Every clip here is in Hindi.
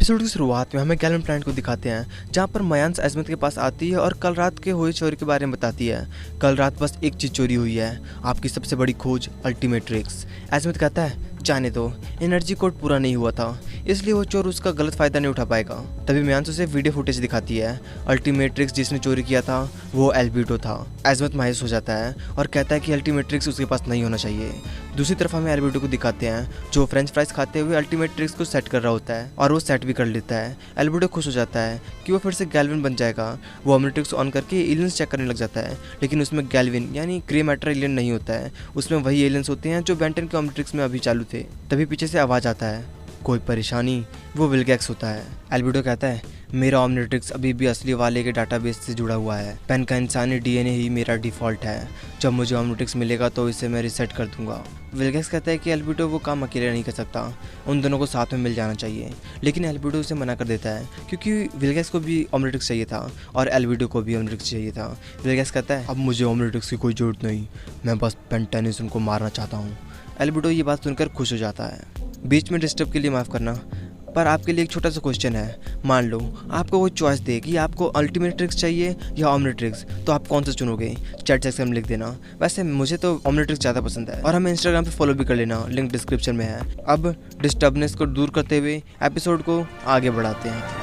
एपिसोड की शुरुआत में हमें गैलन प्लांट को दिखाते हैं जहां पर मयांस अजमत के पास आती है और कल रात के हुए चोरी के बारे में बताती है। कल रात बस एक चीज़ चोरी हुई है, आपकी सबसे बड़ी खोज अल्टीमेट्रिक्स। अजमत कहता है जाने दो, एनर्जी कोड पूरा नहीं हुआ था इसलिए वो चोर उसका गलत फ़ायदा नहीं उठा पाएगा। तभी मयांस उसे वीडियो फुटेज दिखाती है। अल्टीमेट्रिक्स जिसने चोरी किया था वो एल्बिडो था। अजमत मायूस हो जाता है और कहता है कि अल्टीमेट्रिक्स उसके पास नहीं होना चाहिए। दूसरी तरफ हमें एल्बिडो को दिखाते हैं जो फ्रेंच फ्राइज खाते हुए अल्टीमेट्रिक्स को सेट कर रहा होता है और वो सेट भी कर लेता है। एल्बिडो खुश हो जाता है कि वो फिर से गैल्विन बन जाएगा। वो ऑमनिट्रिक्स ऑन करके एलियंस चेक करने लग जाता है, लेकिन उसमें गैल्विन यानी ग्रे मैटर एलियन नहीं होता है। उसमें वही एलियंस होते हैं जो बेंटन के ऑमनिट्रिक्स में अभी चालू थे। तभी पीछे से आवाज़ आता है, कोई परेशानी? वो विलगैक्स होता है। एल्बिडो कहता है मेरा ऑमनिट्रिक्स अभी भी असली वाले के डाटाबेस से जुड़ा हुआ है। पेन का इंसानी डीएनए ही मेरा डिफ़ॉल्ट है। जब मुझे ऑमनिट्रिक्स मिलेगा तो इसे मैं रिसेट कर दूंगा। विलगैक्स कहता है कि एल्बिडो वो काम अकेले नहीं कर सकता, उन दोनों को साथ में मिल जाना चाहिए, लेकिन एल्बिडो उसे मना कर देता है क्योंकि विलगैक्स को भी ऑमनिट्रिक्स चाहिए था और एल्बिडो को भी ऑमनिट्रिक्स चाहिए था। विलगैक्स कहता है अब मुझे ऑमनिट्रिक्स की कोई ज़रूरत नहीं, मैं बस पेंटानिज्म को मारना चाहता हूँ। एल्बिडो ये बात सुनकर खुश हो जाता है। बीच में डिस्टर्ब के लिए माफ़ करना, पर आपके लिए एक छोटा सा क्वेश्चन है। मान लो आपको कोई चॉइस दे कि आपको अल्टीमेट्रिक्स चाहिए या ऑमनिट्रिक्स, तो आप कौन सा चुनोगे? चैट सेक्शन में लिख देना। वैसे मुझे तो ऑमनिट्रिक्स ज़्यादा पसंद है और हमें इंस्टाग्राम पे फॉलो भी कर लेना, लिंक डिस्क्रिप्शन में है। अब डिस्टर्बनेस को दूर करते हुए एपिसोड को आगे बढ़ाते हैं।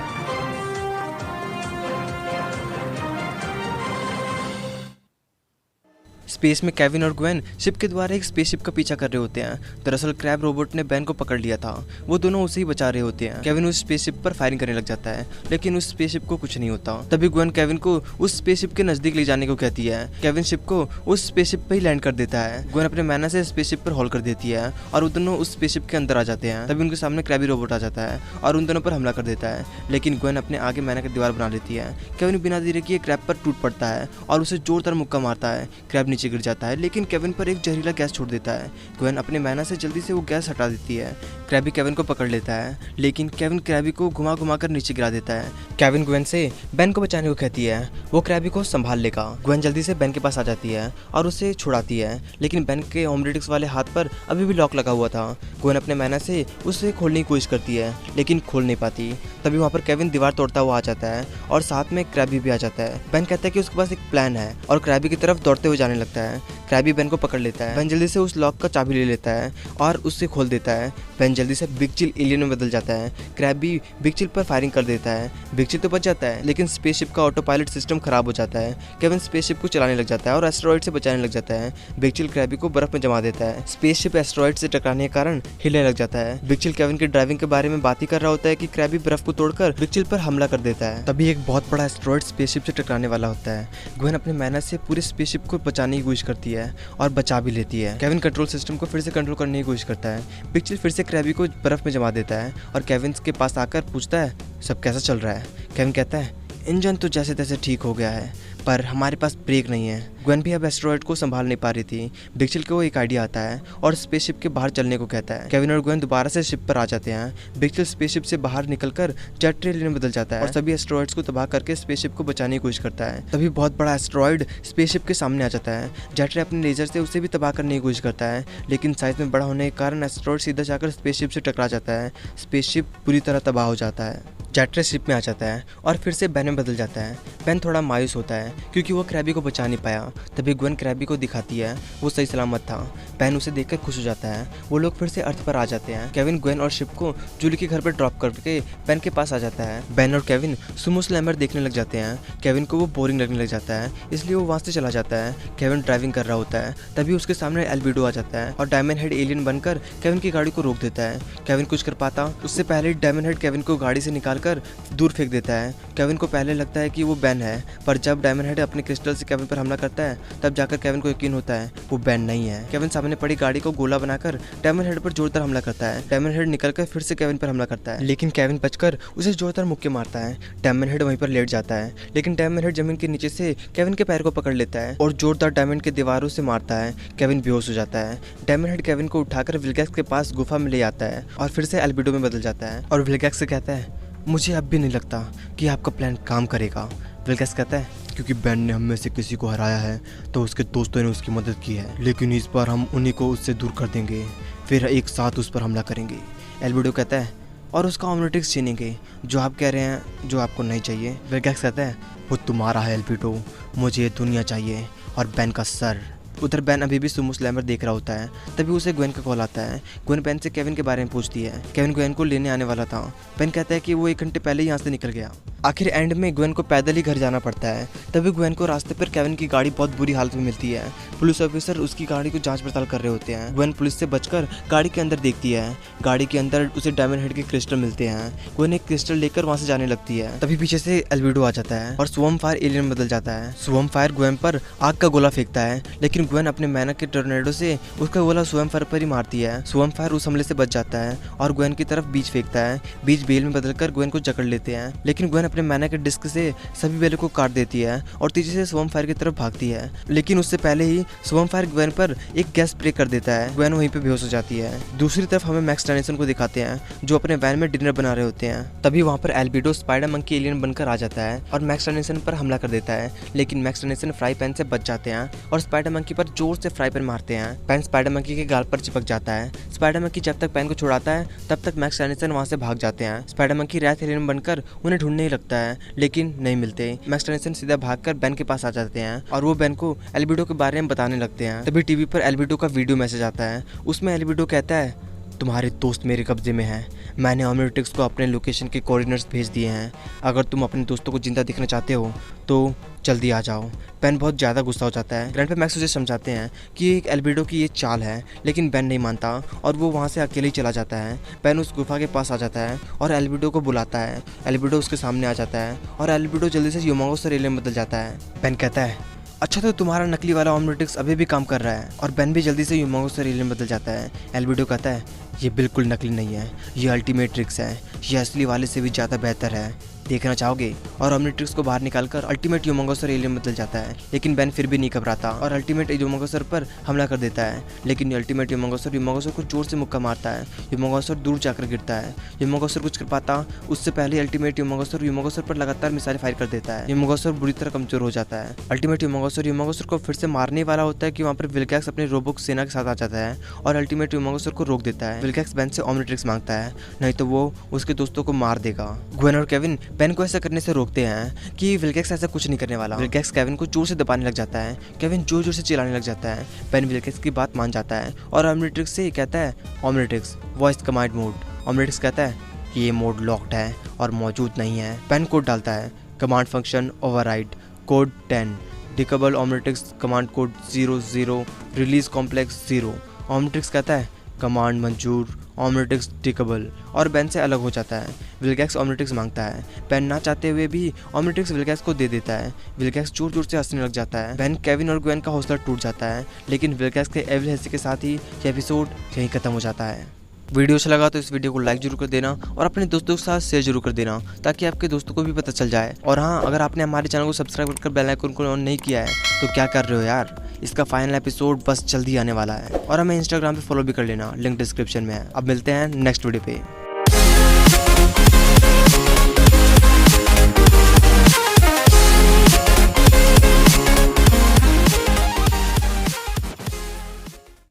स्पेस में केविन और ग्वेन शिप के द्वारा एक स्पेसशिप का पीछा कर रहे होते हैं। दरअसल क्रैब रोबोट ने बेन को पकड़ लिया था, वो दोनों उसे ही बचा रहे होते हैं। केविन उस स्पेसशिप पर फायरिंग करने लग जाता है, लेकिन उस स्पेसशिप को कुछ नहीं होता। तभी ग्वेन केविन को उस स्पेसशिप के नजदीक ले जाने को कहती है। केविन शिप को उस स्पेसशिप पर ही लैंड कर देता है। ग्वेन अपने मैना से स्पेसशिप पर हॉल कर देती है और वो दोनों उस स्पेसशिप के अंदर आ जाते हैं। तभी उनके सामने क्रैबी रोबोट आ जाता है और उन दोनों पर हमला कर देता है, लेकिन ग्वेन अपने आगे मैना की दीवार बना लेती है। केविन बिना देरी किए क्रैब पर टूट पड़ता है और उसे जोरदार मुक्का मारता है। क्रैब नीचे गिर जाता है, लेकिन केविन पर एक जहरीला गैस छोड़ देता है। ग्वेन अपने मैना से जल्दी से वो गैस हटा देती है। क्रैबी केविन को पकड़ लेता है, लेकिन केविन क्रैबी को घुमा घुमा कर नीचे गिरा देता है। केविन ग्वेन से बेन को बचाने को कहती है, वो क्रैबी को संभाल लेगा। ग्वेन जल्दी से बेन के पास आ जाती है और उसे छुड़ाती है, लेकिन बेन के ऑमनिट्रिक्स वाले हाथ पर अभी भी लॉक लगा हुआ था। ग्वेन अपने मैना से उसे खोलने की कोशिश करती है, लेकिन खोल नहीं पाती। तभी वहाँ पर केविन दीवार तोड़ता हुआ आ जाता है और साथ में क्रैबी भी आ जाता है। बेन कहता है कि उसके पास एक प्लान है और क्रैबी की तरफ दौड़ते हुए जाने लगता है। क्रैबी बेन को पकड़ लेता है। बेन जल्दी से उस लॉक का चाबी ले लेता है और उससे खोल देता है। बेन जल्दी से बिग चिल एलियन में बदल जाता है। क्रैबी बिग चिल पर फायरिंग कर देता है। बिग चिल तो बच जाता है, लेकिन स्पेसशिप का ऑटो पायलट सिस्टम खराब हो जाता है। केविन स्पेसशिप को चलाने लग जाता है और एस्टेरॉइड से बचाने लग जाता है। बिग चिल क्रैबी को बर्फ में जमा देता है। स्पेसशिप एस्टेरॉइड से टकराने के कारण हिलने लग जाता है। बिग चिल केविन की ड्राइविंग के बारे में बात ही कर रहा होता है कि क्रैबी बर्फ को तोड़कर बिग चिल पर हमला कर देता है। तभी एक बहुत बड़ा एस्टेरॉइड स्पेसशिप से टकराने वाला होता है। ग्वेन अपने मैना से पूरे स्पेसशिप को बचाने की कोशिश करती है और बचा भी लेती है। केविन कंट्रोल सिस्टम को फिर से कंट्रोल करने की कोशिश करता है। बिग चिल फिर से क्रैबी को बर्फ में जमा देता है और केविन के पास आकर पूछता है सब कैसा चल रहा है। केविन कहता है इंजन तो जैसे तैसे ठीक हो गया है, पर हमारे पास ब्रेक नहीं है। ग्वेन भी अब एस्टेरॉइड को संभाल नहीं पा रही थी। बिग चिल को एक आइडिया आता है और स्पेसशिप के बाहर चलने को कहता है। केविन और ग्वेन दोबारा से शिप पर आ जाते हैं। बिग चिल स्पेसशिप से बाहर निकलकर जेट एलियन में बदल जाता है और सभी एस्टेरॉइड्स को तबाह करके स्पेसशिप को बचाने की कोशिश करता है। तभी बहुत बड़ा एस्टेरॉइड स्पेसशिप के सामने आ जाता है। जेट अपने लेजर से उसे भी तबाह करने की कोशिश करता है, लेकिन साइज में बड़ा होने के कारण एस्टेरॉइड सीधा जाकर स्पेसशिप से टकरा जाता है। स्पेसशिप पूरी तरह तबाह हो जाता है। जेट शिप में आ जाता है और फिर से बेन में बदल जाता है। बेन थोड़ा मायूस होता है क्योंकि वो क्रैबी को बचा नहीं पाया। तभी ग्वेन क्रैबी को दिखाती है वो सही सलामत था। बेन उसे देखकर खुश हो जाता है। वो लोग फिर से अर्थ पर आ जाते हैं। केविन ग्वेन और शिप को जूली के घर पर ड्रॉप करके बेन के पास आ जाता है। बेन और केविन सुमो स्लैमर देखने लग जाते हैं। केविन को वो बोरिंग लगने लग जाता है, इसलिए वो वहाँ से चला जाता है। केविन ड्राइविंग कर रहा होता है, तभी उसके सामने एल्बिडो आ जाता है और डायमंड हेड एलियन बनकर केविन की गाड़ी को रोक देता है। केविन कुछ कर पाता उससे पहले डायमंड हेड केविन को गाड़ी से निकाल कर दूर फेंक देता है। केविन को पहले लगता है कि वो बेन है, पर जब डायमंड हेड अपने क्रिस्टल से केविन पर हमला करता है तब जाकर केविन को यकीन होता है वो बेन नहीं है। केविन सामने पड़ी गाड़ी को गोला बनाकर डायमंड हेड पर जोरदार हमला करता है। डायमंड हेड निकलकर फिर से केविन पर हमला करता है, लेकिन केविन बचकर उसे जोरदार मुक्के मारता है। डायमंड हेड वहीं पर लेट जाता है, लेकिन डायमंड हेड जमीन के नीचे से केविन के पैर को पकड़ लेता है और जोरदार डायमंड के दीवारों से मारता है। केविन बेहोश हो जाता है। डायमंड हेड केविन को उठाकर विलगैक्स के पास गुफा में ले आता है और फिर से एल्बिडो में बदल जाता है और विलगैक्स से कहता है मुझे अब भी नहीं लगता कि आपका प्लान काम करेगा। विलगैक्स कहता है क्योंकि बेन ने हम में से किसी को हराया है तो उसके दोस्तों ने उसकी मदद की है, लेकिन इस बार हम उन्हीं को उससे दूर कर देंगे, फिर एक साथ उस पर हमला करेंगे। एल्बिडो कहता है और उसका ऑमलेटिक्स छीनेंगे। जो आप कह रहे हैं जो आपको नहीं चाहिए। विल्गैक्स कहता है वो तुम्हारा है एल्पिडो, मुझे दुनिया चाहिए और बेन का सर। उधर बेन अभी भी सुमो स्लैमर देख रहा होता है। तभी उसे ग्वेन का कॉल आता है। ग्वेन बेन से केविन के बारे में पूछती है। केविन ग्वेन को लेने आने वाला था। बेन कहता है कि वो 1 घंटे पहले ही यहाँ से निकल गया। आखिर एंड में ग्वेन को पैदल ही घर जाना पड़ता है। तभी ग्वेन को रास्ते पर केविन की गाड़ी बहुत बुरी हालत में मिलती है। पुलिस ऑफिसर उसकी गाड़ी को जांच पड़ताल कर रहे होते हैं। ग्वेन पुलिस से बचकर गाड़ी के अंदर देखती है। गाड़ी के अंदर उसे डायमंड हेड के क्रिस्टल मिलते हैं। ग्वेन एक क्रिस्टल लेकर वहां से जाने लगती है। तभी पीछे से एल्बिडो आ जाता है और स्वॉर्म फायर एलियन बदल जाता है। स्वॉर्म फायर ग्वेन पर आग का गोला फेंकता है, लेकिन ग्वेन अपने मैना के टोर्नेडो से उसका गोला स्वॉर्म फायर पर ही मारती है। स्वॉर्म फायर उस हमले से बच जाता है और ग्वेन की तरफ बीज फेंकता है। बीज बेल में बदलकर ग्वेन को जकड़ लेते हैं, लेकिन ग्वेन अपने मैना के डिस्क से सभी बेलों को काट देती है और तेजी से स्वॉर्म फायर की तरफ भागती है। लेकिन उससे पहले ही स्वॉर्म फायर ग्वेन पर एक गैस स्प्रे कर देता है। ग्वेन वहीं पे बेहोश हो जाती है। दूसरी तरफ हमें मैक्स टेनिसन को दिखाते हैं जो अपने वैन में डिनर बना रहे होते हैं। तभी वहां पर एल्बिडो स्पाइडर मंकी एलियन बनकर आ जाता है और मैक्स टेनिसन पर हमला कर देता है, लेकिन मैक्स टेनिसन फ्राई पैन से बच जाते हैं और स्पाइडर मंकी पर जोर से फ्राई पैन मारते हैं। पैन स्पाइडर मंकी के गाल पर चिपक जाता है। स्पाइडर मंकी जब तक पैन को छुड़ाता है तब तक मैक्स टेनिसन वहां से भाग जाते हैं। स्पाइडर मंकी रैथ एलियन बनकर उन्हें ढूंढने ही लगता है, लेकिन नहीं मिलते। मैक्स टेनिसन सीधा भागकर बेन के पास आ जाते हैं और वो बेन को एल्बिडो के बारे में बताने लगते हैं। तभी टीवी पर एल्बिडो का वीडियो मैसेज आता है। उसमें एल्बिडो कहता है तुम्हारे दोस्त मेरे कब्जे में हैं। मैंने ऑमलेटिक्स को अपने लोकेशन के कोऑर्डिनेट्स भेज दिए हैं। अगर तुम अपने दोस्तों को जिंदा दिखना चाहते हो तो जल्दी आ जाओ। बेन बहुत ज़्यादा गुस्सा हो जाता है। ग्रैंडपा मैक्स उसे समझाते हैं कि एक एल्बिडो की ये चाल है, लेकिन बेन नहीं मानता और वो वहाँ से अकेले ही चला जाता है। बेन उस गुफा के पास आ जाता है और एल्बिडो को बुलाता है। एल्बिडो उसके सामने आ जाता है और एल्बिडो जल्दी से ह्यूमंगोस एलियन बदल जाता है। बेन कहता है अच्छा तो तुम्हारा नकली वाला ऑमलेटिक्स अभी भी काम कर रहा है, और बेन भी जल्दी से ह्यूमंगोस एलियन बदल जाता है। एल्बिडो कहता है ये बिल्कुल नकली नहीं है, ये अल्टीमेट ट्रिक्स है, ये असली वाले से भी ज़्यादा बेहतर है, देखना चाहोगे? और ऑमलेट्रिक्स को बाहर निकालकर अल्टीमेट ह्यूमंगोसर एलियन बदल जाता है, लेकिन बेन फिर भी नहीं घबराता और अल्टीमेट ह्यूमंगोसर पर हमला कर देता है। लेकिन अल्टीमेट ह्यूमंगोसर को जोर से मुक्का मारता है। ह्यूमंगोसर दूर जाकर गिरता है। ह्यूमंगोसर कुछ कर पाता उससे पहले अल्टीमेट ह्यूमंगोसर पर लगातार मिसाइल फायर कर देता है। ह्यूमंगोसर बुरी तरह कमजोर हो जाता है। अल्टीमेट ह्यूमंगोसर को फिर से मारने वाला होता है कि वहाँ पर विल्गैक्स अपने रोबोक सेना के साथ आ जाता है और अल्टीमेट ह्यूमंगोसर को रोक देता है। विल्गैक्स बेन से ऑमलेट्रिक्स मांगता है, नहीं तो वो उसके दोस्तों को मार देगा। ग्वेन और केविन बेन को ऐसा करने से रोकते हैं कि विल्गैक्स ऐसा कुछ नहीं करने वाला। विल्गैक्स केविन को जोर से दबाने लग जाता है। केविन जोर जोर से चिल्लाने लग जाता है। बेन विल्गैक्स की बात मान जाता है और ऑमलेट्रिक्स से कहता है ऑमलेट्रिक्स वॉइस कमांड मोड। ऑमलेट्रिक्स कहता है ये मोड लॉक्ड है और मौजूद नहीं है। बेन कोड डालता है कमांड फंक्शन ओवरराइड कोड 10 डिकेबल ऑमलेट्रिक्स कमांड कोड 00 रिलीज कॉम्प्लेक्स 0। ऑमलेट्रिक्स कहता है कमांड मंजूर ऑमलेट्रिक्स डिकेबल और बेन से अलग हो जाता है। विल्गैक्स ऑमलेट्रिक्स मांगता है। बेन ना चाहते हुए भी ऑमलेट्रिक्स विल्गैक्स को दे देता है। विल्गैक्स जोर जोर से हंसने लग जाता है। बेन केविन और ग्वेन का हौसला टूट जाता है, लेकिन विल्गैक्स के एविल हंसी के साथ ही ये एपिसोड यहीं खत्म हो जाता है। वीडियो अच्छा लगा तो इस वीडियो को लाइक जरूर कर देना और अपने दोस्तों के साथ शेयर जरूर कर देना ताकि आपके दोस्तों को भी पता चल जाए। और हाँ, अगर आपने हमारे चैनल को सब्सक्राइब कर बेल आइकन को ऑन नहीं किया है तो क्या कर रहे हो यार। इसका फाइनल एपिसोड बस जल्दी आने वाला है और हमें इंस्टाग्राम पे फॉलो भी कर लेना, लिंक डिस्क्रिप्शन में है। अब मिलते हैं नेक्स्ट वीडियो पे।